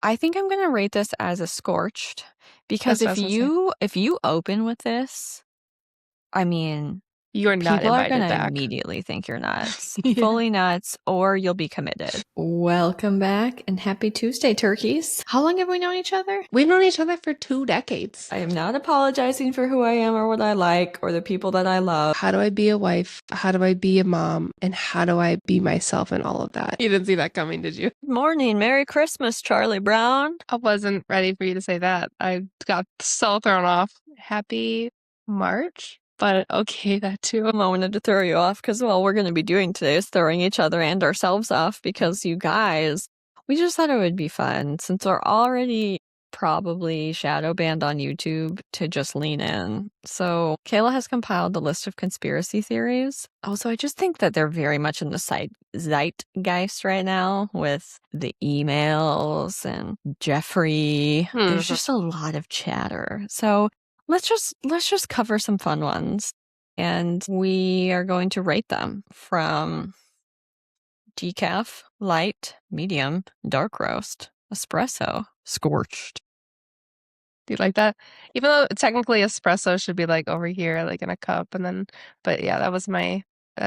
I think I'm going to rate this as a scorched because That's what I was if you open with this, I mean, You're not people are invited going to back. immediately think you're nuts, Yeah. fully nuts, or you'll be committed. Welcome back and happy Tuesday, turkeys. How long have we known each other? We've known each other for 2 decades. I am not apologizing for who I am or what I like or the people that I love. How do I be a wife? How do I be a mom? And how do I be myself and all of that? You didn't see that coming, did you? Good morning. Merry Christmas, Charlie Brown. I wasn't ready for you to say that. I got so thrown off. Happy March? But okay, that too. I wanted to throw you off because, well, we're going to be doing today is throwing each other and ourselves off because you guys, we just thought it would be fun since we're already probably shadow banned on YouTube to just lean in. So Kayla has compiled a list of conspiracy theories. Also, I just think that they're very much in the zeitgeist right now with the emails and Jeffrey. There's just a lot of chatter. So let's just cover some fun ones, and we are going to rate them from decaf, light, medium, dark roast, espresso, scorched. Do you like that? Even though technically espresso should be like over here, like in a cup, and then, but yeah, that was my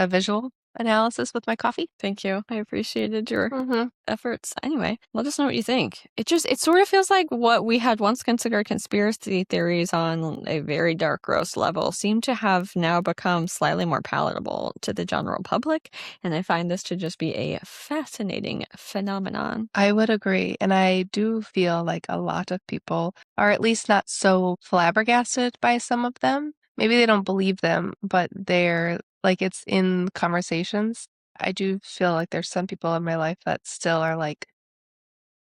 visual analysis with my coffee. Thank you. I appreciated your efforts. Anyway, let us know what you think. It sort of feels like what we had once considered conspiracy theories on a very dark roast level seem to have now become slightly more palatable to the general public. And I find this to just be a fascinating phenomenon. I would agree. And I do feel like a lot of people are at least not so flabbergasted by some of them. Maybe they don't believe them, but they're like, it's in conversations. I do feel like there's some people in my life that still are like,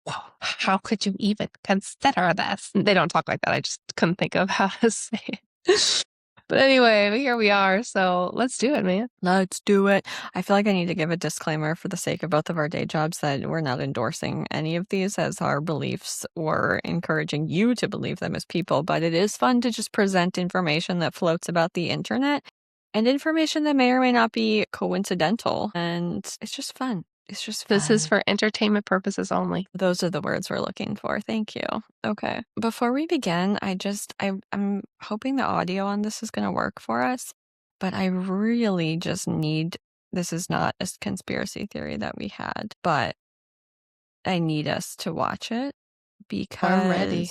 whoa, how could you even consider this? They don't talk like that. I just couldn't think of how to say it. But anyway, here we are. So let's do it, man. Let's do it. I feel like I need to give a disclaimer for the sake of both of our day jobs that we're not endorsing any of these as our beliefs or encouraging you to believe them as people. But it is fun to just present information that floats about the internet and information that may or may not be coincidental. And it's just fun. It's just fun. This is for entertainment purposes only. Those are the words we're looking for. Thank you. Okay. Before we begin, I'm hoping the audio on this is going to work for us, but I really just need, this is not a conspiracy theory that we had, but I need us to watch it because I'm ready.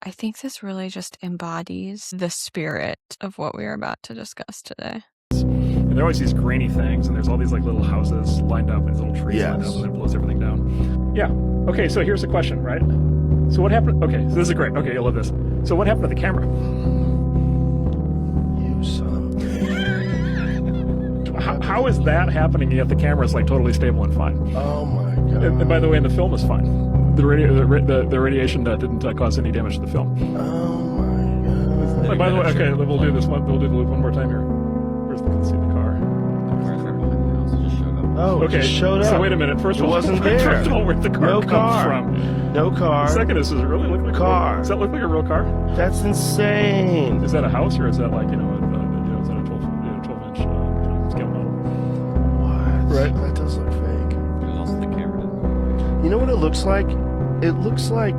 I think this really just embodies the spirit of what we are about to discuss today. And there are always these grainy things, and there's all these like little houses lined up, and these little trees lined up, and it blows everything down. Yeah. Okay, so here's the question, right? So what happened? Okay, so this is great. Okay, you'll love this. So what happened to the camera? You son of a... How is that happening, yet the camera is like totally stable and fine? Oh my god. And by the way, the film is fine. The radiation didn't cause any damage to the film. Oh my god. And by the way, okay, we'll do this one. We'll do the loop one more time here. Let's see the car. Oh, okay. Just showed up. So wait a minute. First of all, wasn't there. First of all, where'd the car come from? No car. Second, does it really look like car? Does that look like a real car? That's insane. Is that a house or is that like is that a 12-inch scale model? What? Right. That does look fake. There's also the camera. You know what it looks like? It looks like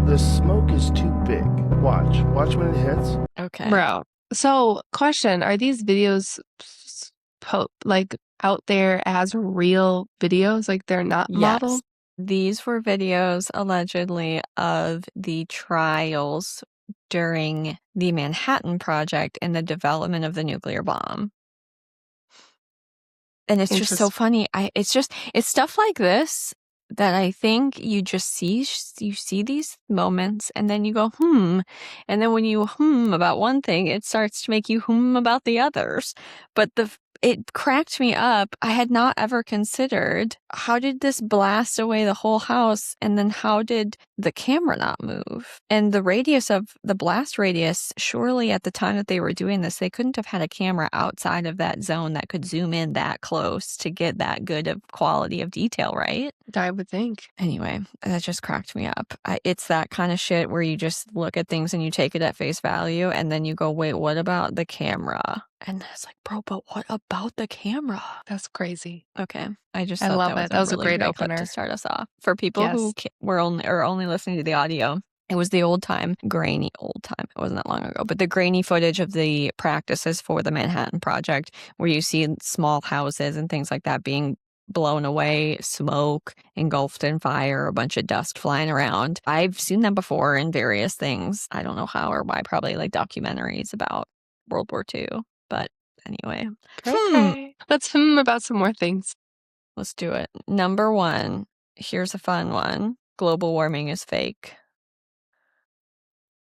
the smoke is too big. Watch when it hits. Okay. Bro. So, question, are these videos like out there as real videos? Like they're not models? These were videos allegedly of the trials during the Manhattan Project and the development of the nuclear bomb. And it's just so funny. It's stuff like this that I think you just see these moments and then you go, and then when you about one thing, it starts to make you about the others. But it cracked me up. I had not ever considered, how did this blast away the whole house? And then how did the camera not move? And the radius of the blast radius, surely at the time that they were doing this, they couldn't have had a camera outside of that zone that could zoom in that close to get that good of quality of detail, right? I would think. Anyway, that just cracked me up. It's that kind of shit where you just look at things and you take it at face value and then you go, wait, what about the camera? And it's like, bro, but what about the camera? That's crazy. Okay. I just I thought love that was it. That was a really great great clip opener. to start us off. For people who Yes. were only listening to the audio, it was the grainy old time. It wasn't that long ago, but the grainy footage of the practices for the Manhattan Project, where you see small houses and things like that being blown away, smoke engulfed in fire, a bunch of dust flying around. I've seen them before in various things. I don't know how or why, probably like documentaries about World War II. But anyway, Okay. Let's about some more things. let's do it. Number 1, here's a fun one. Global warming is fake.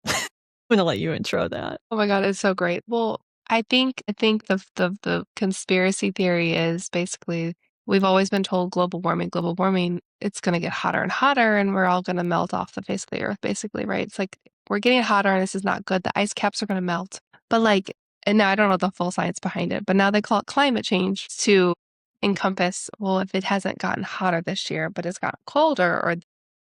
I'm gonna let you intro that. Oh my God, it's so great. Well, I think the conspiracy theory is basically we've always been told global warming, it's going to get hotter and hotter and we're all going to melt off the face of the earth, basically, right? It's like we're getting hotter and this is not good. The ice caps are going to melt. But like, and now I don't know the full science behind it, but now they call it climate change to encompass, well, if it hasn't gotten hotter this year, but it's gotten colder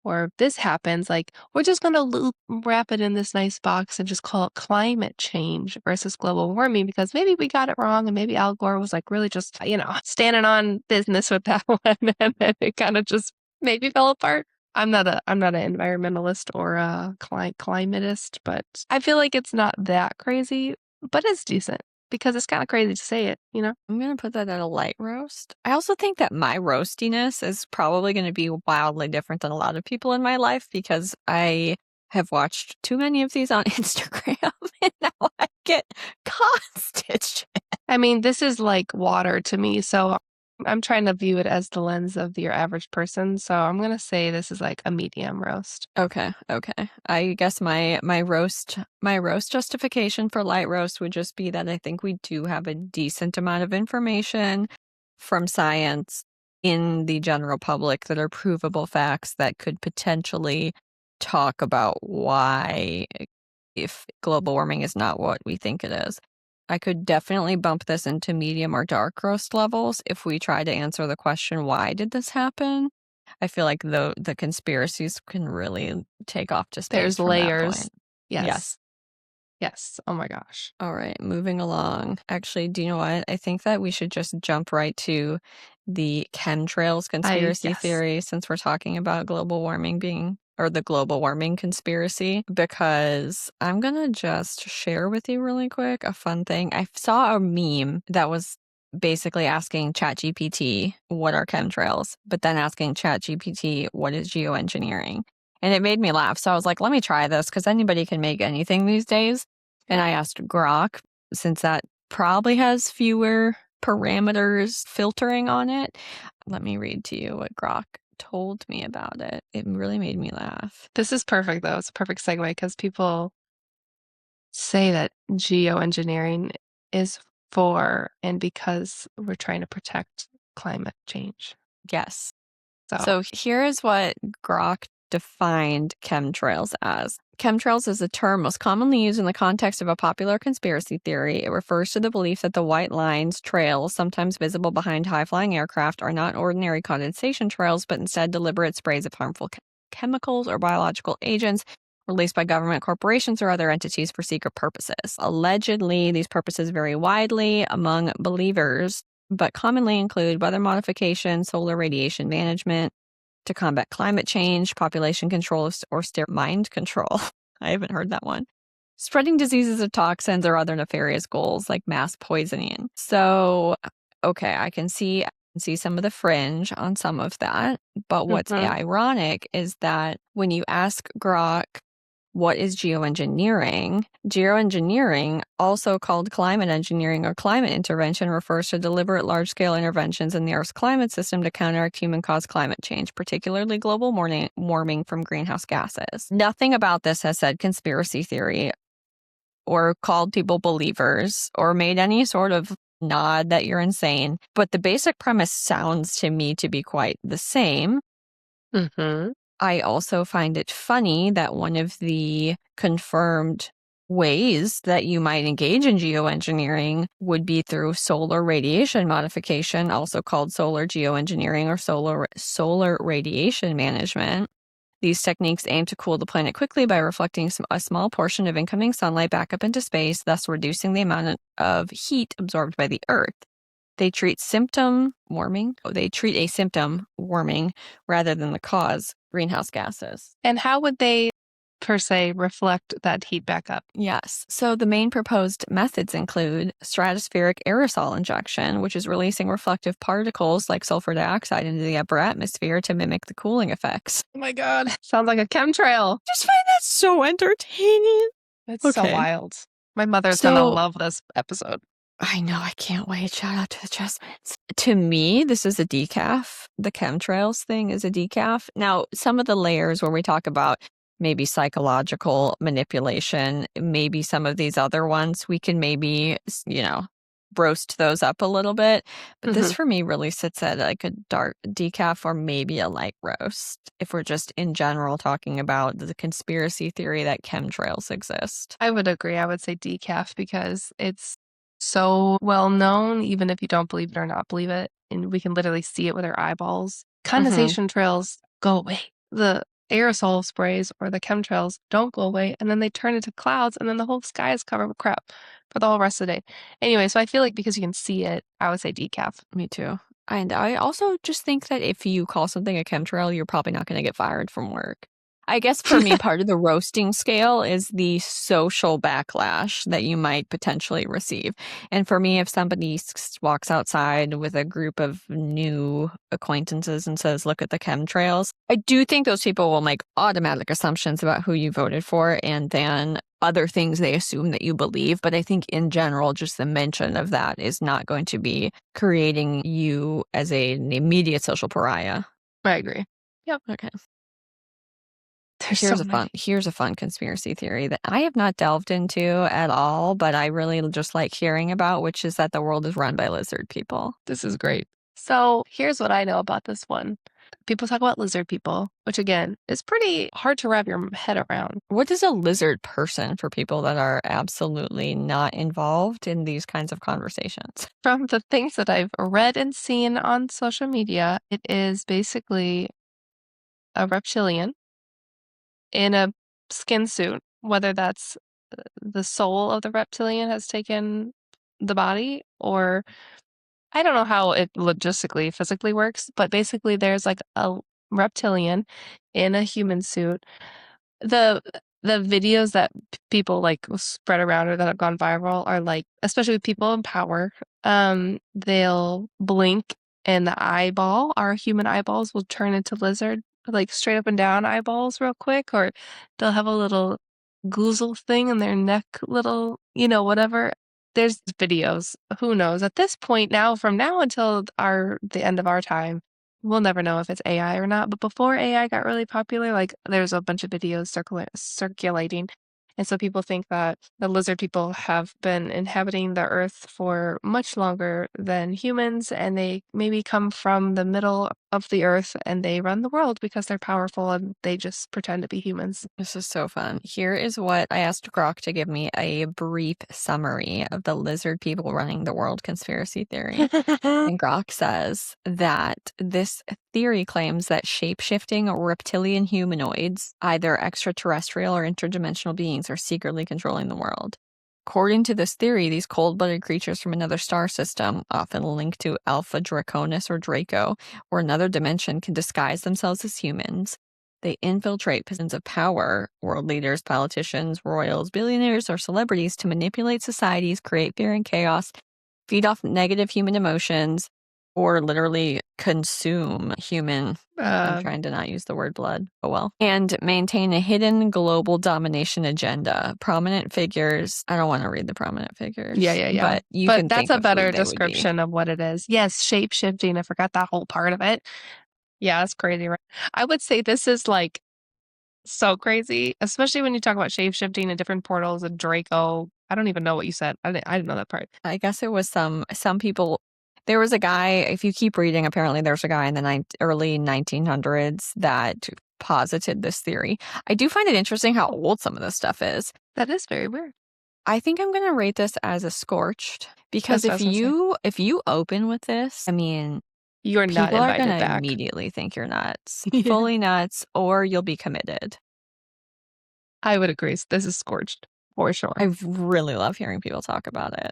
or if this happens, like we're just going to wrap it in this nice box and just call it climate change versus global warming because maybe we got it wrong and maybe Al Gore was like really just, standing on business with that one and then it kind of just maybe fell apart. I'm not an environmentalist or a climatist, but I feel like it's not that crazy, but it's decent because it's kind of crazy to say it, I'm going to put that at a light roast. I also think that my roastiness is probably going to be wildly different than a lot of people in my life because I have watched too many of these on Instagram and now I get constant shit. I mean, this is like water to me, so I'm trying to view it as the lens of your average person. So I'm going to say this is like a medium roast. Okay. I guess my roast justification for light roast would just be that I think we do have a decent amount of information from science in the general public that are provable facts that could potentially talk about why, if global warming is not what we think it is. I could definitely bump this into medium or dark roast levels if we try to answer the question, why did this happen? I feel like the conspiracies can really take off to space. There's from layers. that point. Yes. Oh my gosh. All right, moving along. Actually, do you know what? I think that we should just jump right to the chemtrails conspiracy theory since we're talking about global warming the global warming conspiracy, because I'm going to just share with you really quick a fun thing. I saw a meme that was basically asking ChatGPT, what are chemtrails? But then asking ChatGPT, what is geoengineering? And it made me laugh. So I was like, let me try this because anybody can make anything these days. And I asked Grok, since that probably has fewer parameters filtering on it. Let me read to you what Grok told me about it. It really made me laugh. This is perfect, though. It's a perfect segue because people say that geoengineering is for and because we're trying to protect climate change. Yes. So here is what Grok defined chemtrails as. Chemtrails is a term most commonly used in the context of a popular conspiracy theory. It refers to the belief that the white lines, trails, sometimes visible behind high-flying aircraft, are not ordinary condensation trails, but instead deliberate sprays of harmful chemicals or biological agents released by government corporations or other entities for secret purposes. Allegedly, these purposes vary widely among believers, but commonly include weather modification, solar radiation management, to combat climate change, population control, or mind control. I haven't heard that one. Spreading diseases of toxins or other nefarious goals like mass poisoning. So, okay, I can see some of the fringe on some of that. But what's ironic is that when you ask Grok, what is geoengineering? Geoengineering, also called climate engineering or climate intervention, refers to deliberate large-scale interventions in the Earth's climate system to counteract human-caused climate change, particularly global warming from greenhouse gases. Nothing about this has said conspiracy theory or called people believers or made any sort of nod that you're insane. But the basic premise sounds to me to be quite the same. I also find it funny that one of the confirmed ways that you might engage in geoengineering would be through solar radiation modification, also called solar geoengineering or solar radiation management. These techniques aim to cool the planet quickly by reflecting a small portion of incoming sunlight back up into space, thus reducing the amount of heat absorbed by the Earth. They treat a symptom warming rather than the cause, greenhouse gases. And how would they, per se, reflect that heat back up? Yes. So the main proposed methods include stratospheric aerosol injection, which is releasing reflective particles like sulfur dioxide into the upper atmosphere to mimic the cooling effects. Oh my God. Sounds like a chemtrail. Just find that so entertaining. It's so wild. My mother's going to love this episode. I know. I can't wait. Shout out to the Chessmans. To me, this is a decaf. The chemtrails thing is a decaf. Now, some of the layers where we talk about maybe psychological manipulation, maybe some of these other ones, we can maybe, roast those up a little bit. But this for me really sits at like a dark decaf or maybe a light roast, if we're just in general talking about the conspiracy theory that chemtrails exist. I would agree. I would say decaf because it's so well known, even if you don't believe it or not believe it. And we can literally see it with our eyeballs. Condensation trails go away. The aerosol sprays or the chemtrails don't go away, and then they turn into clouds, and then the whole sky is covered with crap for the whole rest of the day. Anyway, so I feel like because you can see it, I would say decaf. Me too. And I also just think that if you call something a chemtrail, you're probably not going to get fired from work. I guess for me, part of the roasting scale is the social backlash that you might potentially receive. And for me, if somebody walks outside with a group of new acquaintances and says, look at the chemtrails, I do think those people will make automatic assumptions about who you voted for and then other things they assume that you believe. But I think in general, just the mention of that is not going to be creating you as an immediate social pariah. I agree. Yep. Okay. Here's a fun conspiracy theory that I have not delved into at all, but I really just like hearing about, which is that the world is run by lizard people. This is great. So here's what I know about this one. People talk about lizard people, which again is pretty hard to wrap your head around. What is a lizard person for people that are absolutely not involved in these kinds of conversations? From the things that I've read and seen on social media, it is basically a reptilian in a skin suit, whether that's the soul of the reptilian has taken the body, or I don't know how it logistically, physically works, but basically there's like a reptilian in a human suit. The videos that people like spread around or that have gone viral are like, especially with people in power, they'll blink and the eyeball, our human eyeballs, will turn into lizard, like straight up and down eyeballs real quick, or they'll have a little goozle thing in their neck, little, whatever. There's videos. Who knows? At this point now, from now until the end of our time, we'll never know if it's AI or not. But before AI got really popular, like there's a bunch of videos circulating. And so people think that the lizard people have been inhabiting the earth for much longer than humans, and they maybe come from the middle of the earth and they run the world because they're powerful and they just pretend to be humans. This is so fun. Here is what I asked Grok to give me a brief summary of the lizard people running the world conspiracy theory. And Grok says that this theory claims that shape-shifting reptilian humanoids, either extraterrestrial or interdimensional beings, are secretly controlling the world. According to this theory, these cold-blooded creatures from another star system, often linked to Alpha Draconis or Draco, or another dimension, can disguise themselves as humans. They infiltrate positions of power, world leaders, politicians, royals, billionaires, or celebrities to manipulate societies, create fear and chaos, feed off negative human emotions, or literally consume human, I'm trying to not use the word blood, oh well, and maintain a hidden global domination agenda. Prominent figures, I don't want to read the prominent figures. Yeah. But that's a better description of what it is. Yes, shape-shifting, I forgot that whole part of it. Yeah, that's crazy, right? I would say this is like so crazy, especially when you talk about shape-shifting and different portals and Draco. I don't even know what you said. I didn't know that part. I guess it was some people. There was a guy, if you keep reading, apparently there's a guy in the early 1900s that posited this theory. I do find it interesting how old some of this stuff is. That is very weird. I think I'm going to rate this as a scorched because if you open with this, I mean, You're not People are invited going to back. immediately think you're nuts. Yeah. Fully nuts, or you'll be committed. I would agree. This is scorched for sure. I really love hearing people talk about it.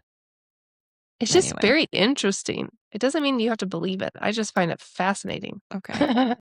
It's just Anyway. very interesting. It doesn't mean you have to believe it. I just find it fascinating. Okay.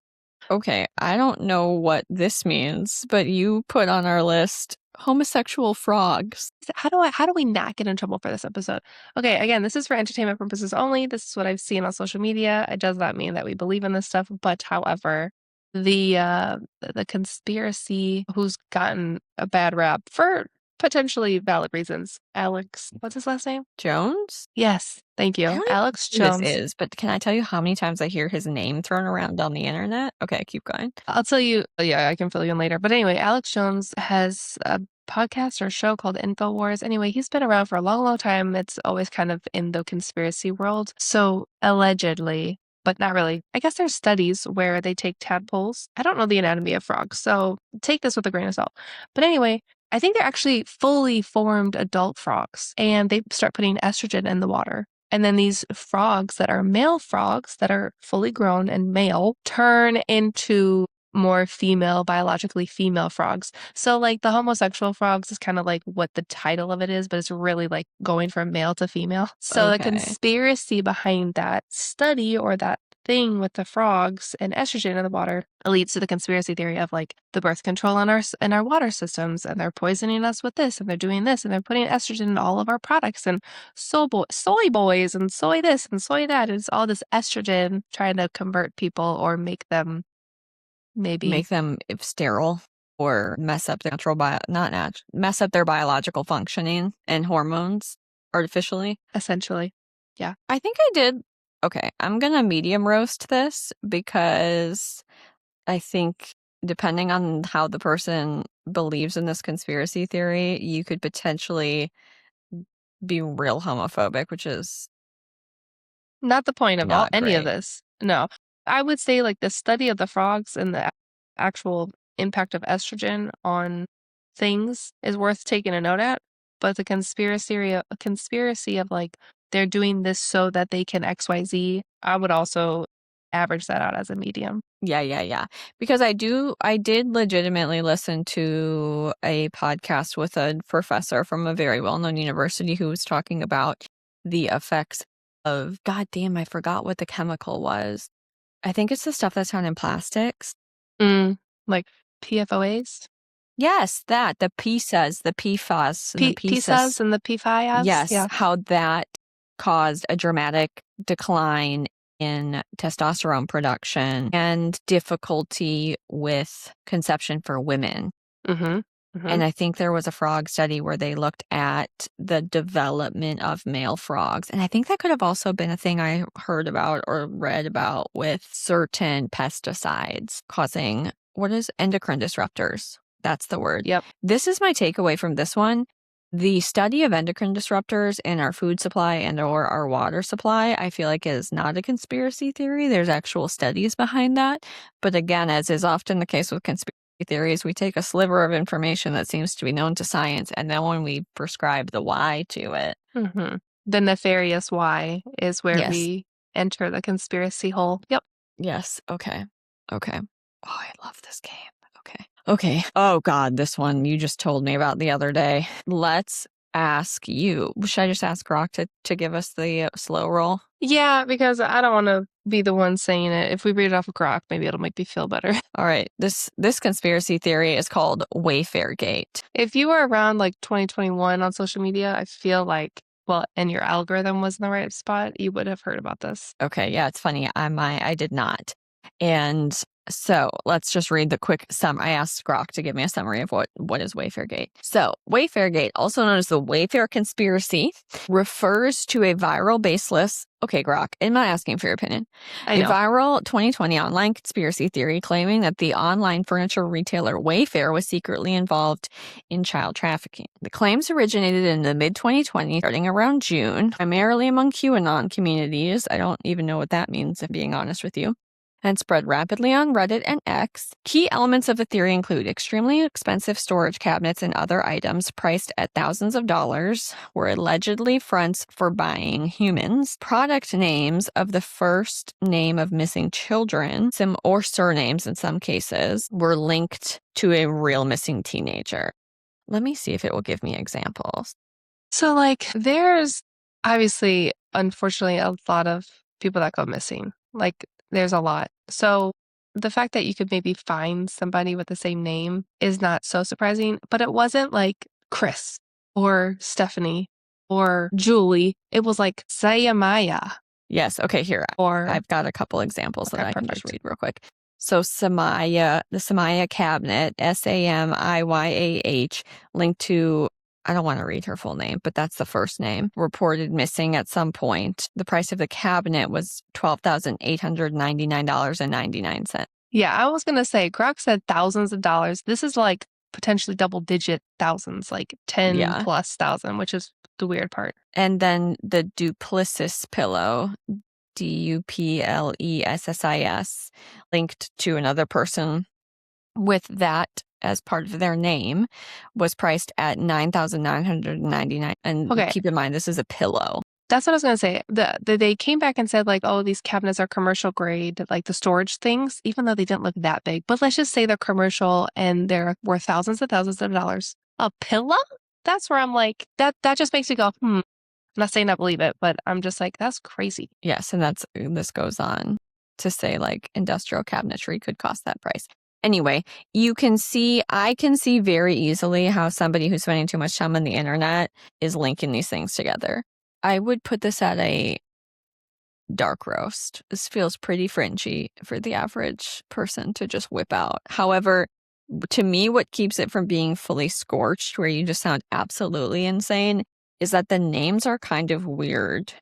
Okay, I don't know what this means, but you put on our list homosexual frogs. How do we not get in trouble for this episode? Okay, again, this is for entertainment purposes only. This is what I've seen on social media. It does not mean that we believe in this stuff, but however, the conspiracy who's gotten a bad rap for potentially valid reasons. Alex, what's his last name? Jones? Yes, thank I you. don't Alex know who Jones. this is, but can I tell you how many times I hear his name thrown around on the internet? Okay, keep going. I'll tell you. Yeah, I can fill you in later. But anyway, Alex Jones has a podcast or show called InfoWars. Anyway, he's been around for a long, long time. It's always kind of in the conspiracy world. So allegedly, but not really. I guess there's studies where they take tadpoles. I don't know the anatomy of frogs, so take this with a grain of salt. But anyway, I think they're actually fully formed adult frogs, and they start putting estrogen in the water. And then these frogs that are male frogs that are fully grown and male turn into more female, biologically female frogs. So like the homosexual frogs is kind of like what the title of it is, but it's really like going from male to female. So the Okay. conspiracy behind that study or that thing with the frogs and estrogen in the water leads to the conspiracy theory of like the birth control in our water systems, and they're poisoning us with this, and they're doing this, and they're putting estrogen in all of our products, and soy boys and soy this and soy that. It's all this estrogen trying to convert people or make them sterile or mess up their mess up their biological functioning and hormones artificially. Essentially. Yeah. I think I did. Okay, I'm going to medium roast this because I think depending on how the person believes in this conspiracy theory, you could potentially be real homophobic, which is not the point of not any of great. this. No. I would say like the study of the frogs and the actual impact of estrogen on things is worth taking a note at, but the conspiracy of like they're doing this so that they can XYZ, I would also average that out as a medium. Yeah. Because I did legitimately listen to a podcast with a professor from a very well-known university who was talking about the effects of, goddamn, I forgot what the chemical was. I think it's the stuff that's found in plastics. Like PFOAs? Yes, the PFAS, the PFAS, and the PFAS and the PFAS? Yes, yeah. How that caused a dramatic decline in testosterone production and difficulty with conception for women. And I think there was a frog study where they looked at the development of male frogs. And I think that could have also been a thing I heard about or read about with certain pesticides causing, endocrine disruptors. That's the word. Yep. This is my takeaway from this one. The study of endocrine disruptors in our food supply and or our water supply, I feel like is not a conspiracy theory. There's actual studies behind that. But again, as is often the case with conspiracy theories, we take a sliver of information that seems to be known to science, and then when we prescribe the why to it. The nefarious why is where we enter the conspiracy hole. Yep. Yes. Okay. Oh, I love this game. Okay. Oh, God, this one you just told me about the other day. Let's ask you. Should I just ask Rock to give us the slow roll? Yeah, because I don't want to be the one saying it. If we read it off of Grok, maybe it'll make me feel better. All right. This conspiracy theory is called Wayfairgate. If you were around like 2021 on social media, I feel like, and your algorithm was in the right spot, you would have heard about this. Okay. Yeah, it's funny. I did not. And so let's just read the quick summary. I asked Grok to give me a summary of what is Wayfairgate. So Wayfairgate, also known as the Wayfair Conspiracy, refers to a viral baseless. Okay, Grok, I'm not asking for your opinion. I know. A viral 2020 online conspiracy theory claiming that the online furniture retailer Wayfair was secretly involved in child trafficking. The claims originated in the mid-2020s, starting around June, primarily among QAnon communities. I don't even know what that means, if being honest with you. and spread rapidly on Reddit and X. Key elements of the theory include extremely expensive storage cabinets and other items priced at thousands of dollars were allegedly fronts for buying humans. Product names of the first name of missing children, or surnames in some cases, were linked to a real missing teenager. Let me see if it will give me examples. So, like, there's obviously, unfortunately, a lot of people that go missing. Like, there's a lot. So, the fact that you could maybe find somebody with the same name is not so surprising, but it wasn't like Chris or Stephanie or Julie. It was like Sayamaya. Yes. Okay, here. Or I've got a couple examples that I can just perfect. read real quick. So Samaya, the Samaya cabinet, Samiyah, linked to, I don't want to read her full name, but that's the first name, reported missing at some point. The price of the cabinet was $12,899.99. Yeah, I was going to say, Grok said thousands of dollars. This is like potentially double-digit thousands, like 10 plus thousand, which is the weird part. And then the Duplessis pillow, Duplessis, linked to another person with that as part of their name, was priced at $9,999. And keep in mind, this is a pillow. That's what I was going to say. They came back and said, like, oh, these cabinets are commercial grade, like the storage things, even though they didn't look that big. But let's just say they're commercial and they're worth thousands of dollars. A pillow? That's where I'm like, that just makes me go, I'm not saying I believe it, but I'm just like, that's crazy. Yes, and this goes on to say, like, industrial cabinetry could cost that price. Anyway, I can see very easily how somebody who's spending too much time on the internet is linking these things together. I would put this at a dark roast. This feels pretty fringy for the average person to just whip out. However, to me, what keeps it from being fully scorched, where you just sound absolutely insane, is that the names are kind of weird,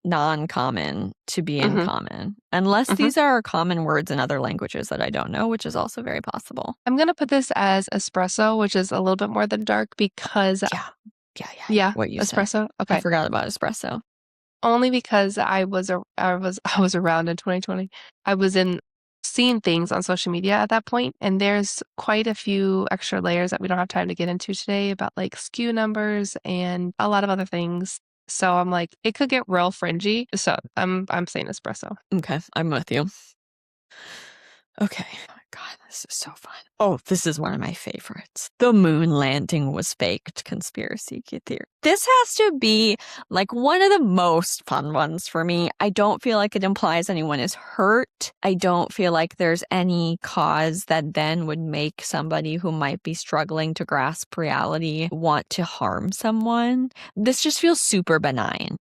non-common to be in common, unless these are common words in other languages that I don't know, which is also very possible. I'm going to put this as espresso, which is a little bit more than dark because... Yeah. What you espresso. said. Okay. I forgot about espresso. Only because I was around in 2020. I was seeing things on social media at that point, and there's quite a few extra layers that we don't have time to get into today about like SKU numbers and a lot of other things. So I'm like, it could get real fringy. So I'm saying espresso. Okay, I'm with you. Okay. Oh my God, this is so fun. Oh, this is one of my favorites. The moon landing was faked conspiracy theory. This has to be like one of the most fun ones for me. I don't feel like it implies anyone is hurt. I don't feel like there's any cause that then would make somebody who might be struggling to grasp reality want to harm someone. This just feels super benign.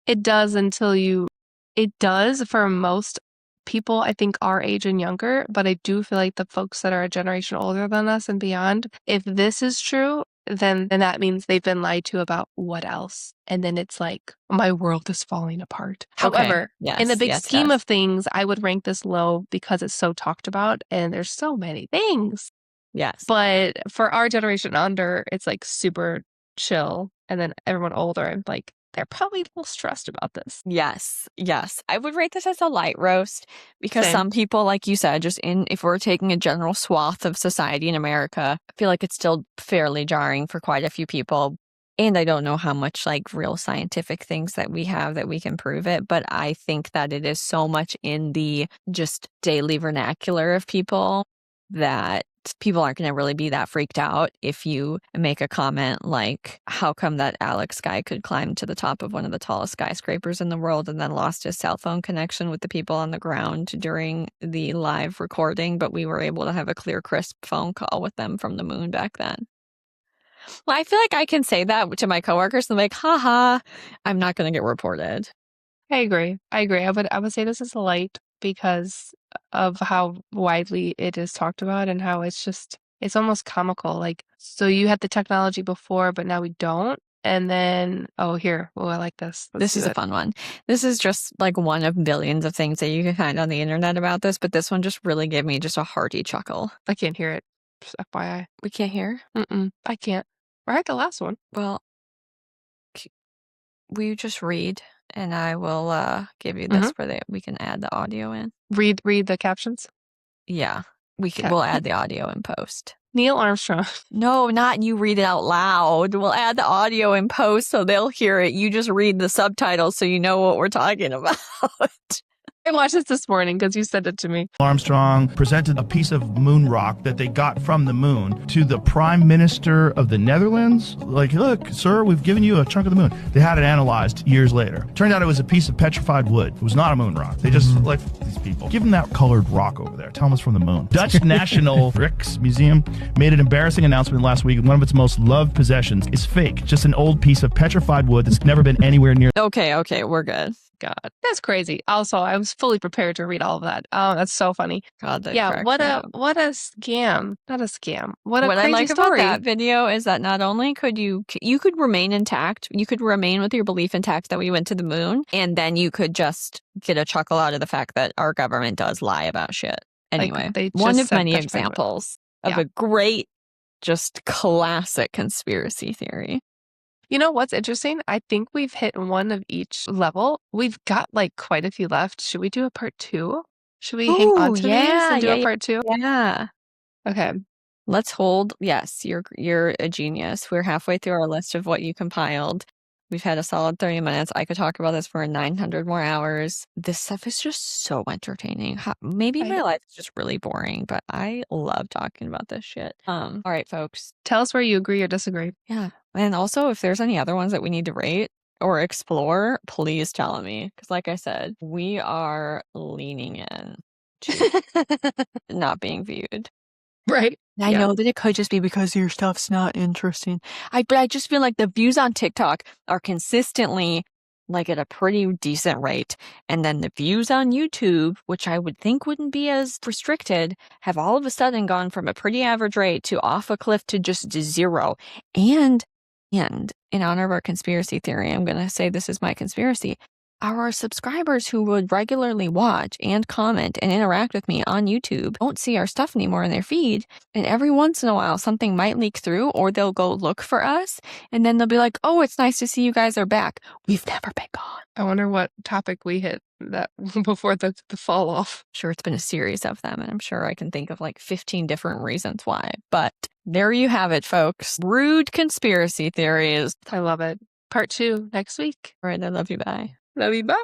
It does it does for most people, I think, our age and younger, but I do feel like the folks that are a generation older than us and beyond, if this is true, then that means they've been lied to about what else. And then it's like, my world is falling apart. Okay. However, in the big scheme of things, I would rank this low because it's so talked about and there's so many things. Yes. But for our generation under, it's like super chill. And then everyone older, I'm like, they're probably a little stressed about this. Yes. I would rate this as a light roast because some people, like you said, if we're taking a general swath of society in America, I feel like it's still fairly jarring for quite a few people. And I don't know how much like real scientific things that we have that we can prove it, but I think that it is so much in the just daily vernacular of people that people aren't going to really be that freaked out if you make a comment like, how come that Alex guy could climb to the top of one of the tallest skyscrapers in the world and then lost his cell phone connection with the people on the ground during the live recording, but we were able to have a clear, crisp phone call with them from the moon back then. Well, I feel like I can say that to my coworkers and they're like, haha, I'm not going to get reported. I agree. I would say this is light because of how widely it is talked about and how it's almost comical. Like, so you had the technology before, but now we don't. And then, I like this. This is a fun one. This is just like one of billions of things that you can find on the internet about this, but this one just really gave me just a hearty chuckle. I can't hear it. Just FYI. We can't hear? I can't. I heard the last one. Well, will you just read? and I will give you this where we can add the audio in. Read the captions. Yeah, Okay. we'll add the audio in post. Neil Armstrong. No, not you read it out loud. We'll add the audio in post so they'll hear it. You just read the subtitles so you know what we're talking about. I watched this morning because you sent it to me. Armstrong presented a piece of moon rock that they got from the moon to the Prime Minister of the Netherlands. Like, look, sir, we've given you a chunk of the moon. They had it analyzed years later. Turned out it was a piece of petrified wood. It was not a moon rock. They just, like these people, give them that colored rock over there. Tell them it's from the moon. Dutch National Rijksmuseum made an embarrassing announcement last week. One of its most loved possessions is fake. Just an old piece of petrified wood that's never been anywhere near. Okay, we're good. God, that's crazy. Also, I was fully prepared to read all of that. Oh, that's so funny. God, that Yeah, what a scam. Not a scam. What a crazy I like story. about that video is that not only could you could remain intact, you could remain with your belief intact that we went to the moon, and then you could just get a chuckle out of the fact that our government does lie about shit. Anyway, one of many examples of a great, just classic conspiracy theory. You know what's interesting? I think we've hit one of each level. We've got like quite a few left. Should we do a part 2? Should we hang on to these and do a part 2? Yeah. Okay. Let's hold. Yes, you're a genius. We're halfway through our list of what you compiled. We've had a solid 30 minutes. I could talk about this for 900 more hours. This stuff is just so entertaining. Maybe my life is just really boring, but I love talking about this shit. All right, folks. Tell us where you agree or disagree. Yeah. And also, if there's any other ones that we need to rate or explore, please tell me. Because like I said, we are leaning in to not being viewed. Right. I know that it could just be because your stuff's not interesting. But I just feel like the views on TikTok are consistently like at a pretty decent rate. And then the views on YouTube, which I would think wouldn't be as restricted, have all of a sudden gone from a pretty average rate to off a cliff to just 0. And in honor of our conspiracy theory, I'm going to say this is my conspiracy. Our subscribers who would regularly watch and comment and interact with me on YouTube don't see our stuff anymore in their feed. And every once in a while, something might leak through or they'll go look for us. And then they'll be like, oh, it's nice to see you guys are back. We've never been gone. I wonder what topic we hit that before the fall off. Sure, it's been a series of them. And I'm sure I can think of like 15 different reasons why. But there you have it, folks. Rude conspiracy theories. I love it. Part 2 next week. All right, I love you. Bye. Love you. Bye.